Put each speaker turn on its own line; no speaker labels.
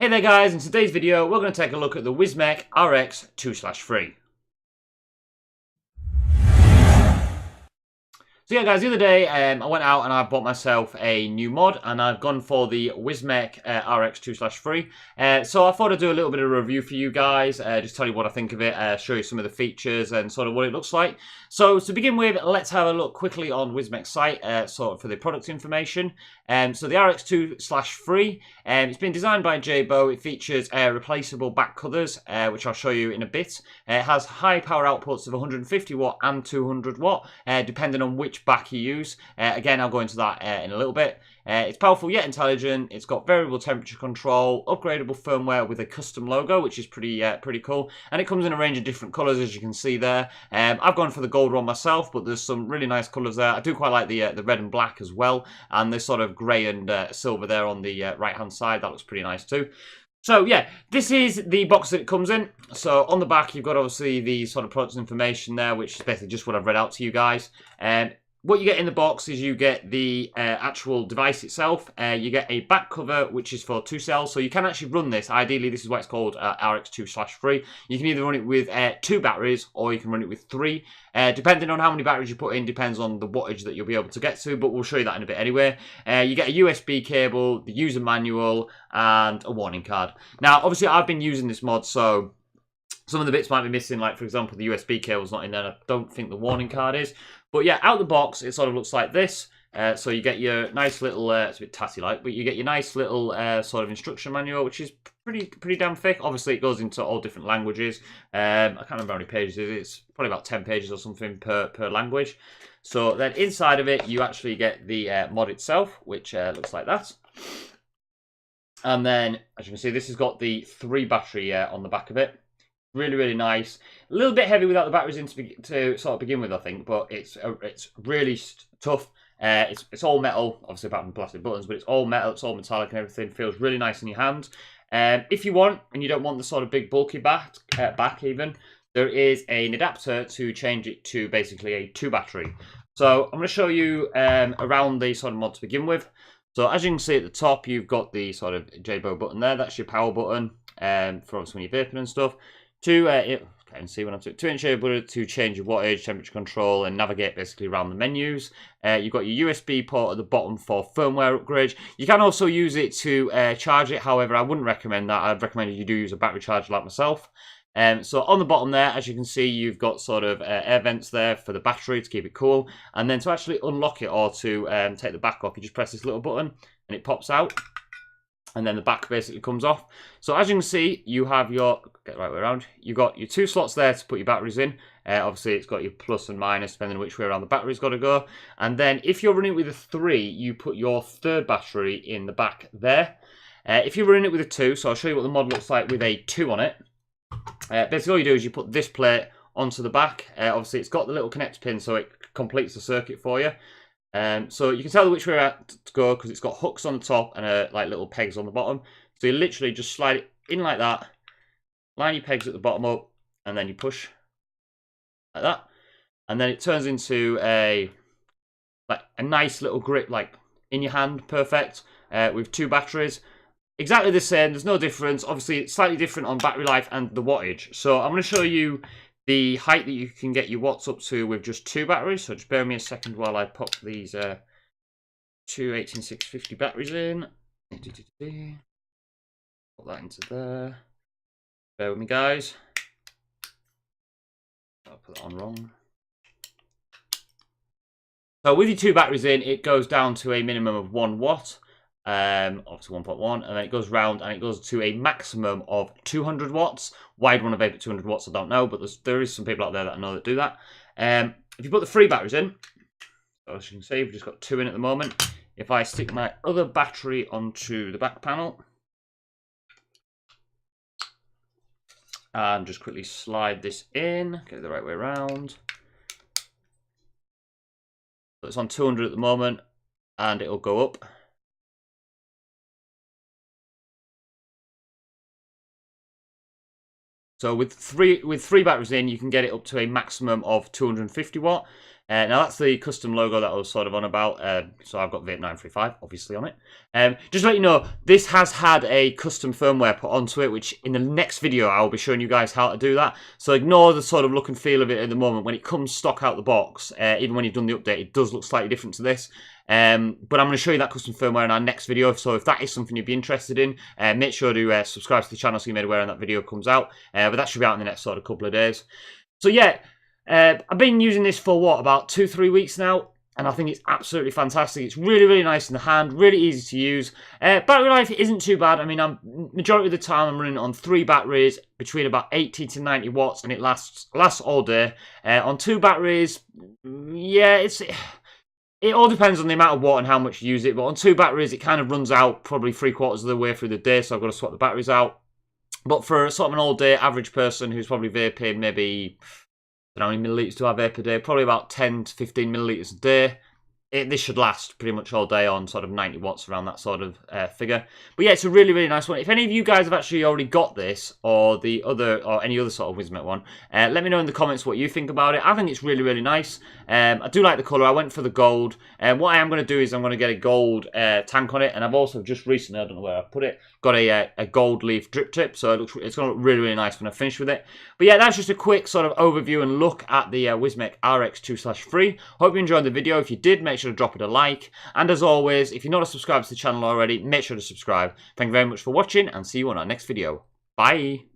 Hey there guys, in today's video we're going to take a look at the Wismec RX2/3. So yeah guys, the other day I went out and I bought myself a new mod and I've gone for the Wismec RX2/3. So I thought I'd do a little bit of a review for you guys, just tell you what I think of it, show you some of the features and sort of what it looks like. So to begin with, let's have a look quickly on Wismec's site sort of for the product information. So the RX2/3, it's been designed by JayBo. It features replaceable back covers, which I'll show you in a bit. It has high power outputs of 150 watt and 200 watt, depending on which back you use. Again, I'll go into that in a little bit. It's powerful yet intelligent. It's got variable temperature control, upgradable firmware with a custom logo, which is pretty cool. And it comes in a range of different colours, as you can see there. I've gone for the gold one myself, but there's some really nice colours there. I do quite like the red and black as well, and this sort of grey and silver there on the right hand side. That looks pretty nice too. So yeah, this is the box that it comes in. So on the back, you've got obviously the sort of product information there, which is basically just what I've read out to you guys. What you get in the box is you get the actual device itself. You get a back cover, which is for 2 cells. So you can actually run this. Ideally, this is why it's called RX2/3. You can either run it with 2 batteries or you can run it with 3. Depending on how many batteries you put in, depends on the wattage that you'll be able to get to, but we'll show you that in a bit anyway. You get a USB cable, the user manual, and a warning card. Now, obviously, I've been using this mod, so some of the bits might be missing, like, for example, the USB cable's not in there. I don't think the warning card is. But yeah, out the box, it sort of looks like this. So you get your nice little, it's a bit tatty-like, but you get your nice little sort of instruction manual, which is pretty damn thick. Obviously, it goes into all different languages. I can't remember how many pages it is. It's probably about 10 pages or something per language. So then inside of it, you actually get the mod itself, which looks like that. And then, as you can see, this has got the 3 battery on the back of it. Really nice. A little bit heavy without the batteries in to sort of begin with, I think, but it's really tough. It's all metal, obviously apart from plastic buttons, but it's all metal, it's all metallic and everything. Feels really nice in your hand. If you want, and you don't want the sort of big bulky back even, there is an adapter to change it to basically a 2 battery. So I'm going to show you around the sort of mod to begin with. So as you can see at the top, you've got the sort of JayBo button there. That's your power button for obviously when you're vaping and stuff. 2-inch button to change your wattage, temperature control, and navigate basically around the menus. You've got your USB port at the bottom for firmware upgrade. You can also use it to charge it. However, I wouldn't recommend that. I'd recommend you do use a battery charger like myself. So on the bottom there, as you can see, you've got sort of air vents there for the battery to keep it cool. And then to actually unlock it or to take the back off, you just press this little button and it pops out. And then the back basically comes off. So as you can see, you have your, get the right way around, you've got your 2 slots there to put your batteries in. Obviously, it's got your plus and minus, depending on which way around the battery's got to go. And then if you're running it with a 3, you put your 3rd battery in the back there. If you're running it with a 2, so I'll show you what the mod looks like with a 2 on it. Basically, all you do is you put this plate onto the back. Obviously, it's got the little connector pin, so it completes the circuit for you. So you can tell which way to go because it's got hooks on the top and like little pegs on the bottom. So you literally just slide it in like that, line your pegs at the bottom up, and then you push like that, and then it turns into a nice little grip, like in your hand, perfect, with 2 batteries. Exactly the same. There's no difference. Obviously, it's slightly different on battery life and the wattage. So I'm going to show you the height that you can get your watts up to with just 2 batteries. So just bear with me a second while I pop these 2 18650 batteries in. Put that into there. Bear with me, guys. I'll put that on wrong. So with your 2 batteries in, it goes down to a minimum of 1 watt. Obviously 1.1, and then it goes round and it goes to a maximum of 200 watts. Why I'd want to vape at 200 watts, I don't know, but there is some people out there that I know that do that. If you put the 3 batteries in, as you can see, we've just got 2 in at the moment. If I stick my other battery onto the back panel and just quickly slide this in, get it the right way around. So it's on 200 at the moment, and it'll go up. So with three batteries in, you can get it up to a maximum of 250 watt. Now that's the custom logo that I was sort of on about. So I've got Vape 935 obviously on it. Just to let you know, this has had a custom firmware put onto it, which in the next video I will be showing you guys how to do that. So ignore the sort of look and feel of it at the moment. When it comes stock out the box, even when you've done the update, it does look slightly different to this. But I'm going to show you that custom firmware in our next video. So if that is something you'd be interested in, make sure to subscribe to the channel so you're made aware when that video comes out. But that should be out in the next sort of couple of days. So yeah, I've been using this for what, about 2-3 weeks now, and I think it's absolutely fantastic. It's really, really nice in the hand, really easy to use. Battery life isn't too bad. I mean, majority of the time I'm running on 3 batteries between about 80 to 90 watts, and it lasts all day. On 2 batteries, yeah, it all depends on the amount of watt and how much you use it, but on 2 batteries it kind of runs out probably 3/4 of the way through the day, so I've got to swap the batteries out. But for sort of an all-day average person who's probably vaping maybe, I don't know how many millilitres do I vape a day, probably about 10 to 15 millilitres a day. This should last pretty much all day on sort of 90 watts, around that sort of figure. But yeah, it's a really, really nice one. If any of you guys have actually already got this, or the other, or any other sort of Wismec one, let me know in the comments what you think about it. I think it's really, really nice. I do like the colour. I went for the gold. What I am going to do is I'm going to get a gold tank on it, and I've also just recently, I don't know where I put it, got a gold leaf drip tip, so it's going to look really, really nice when I finish with it. But yeah, that's just a quick sort of overview and look at the Wismec RX2/3. Hope you enjoyed the video. If you did, make sure to drop it a like. And as always, if you're not a subscriber to the channel already, make sure to subscribe. Thank you very much for watching, and see you on our next video. Bye!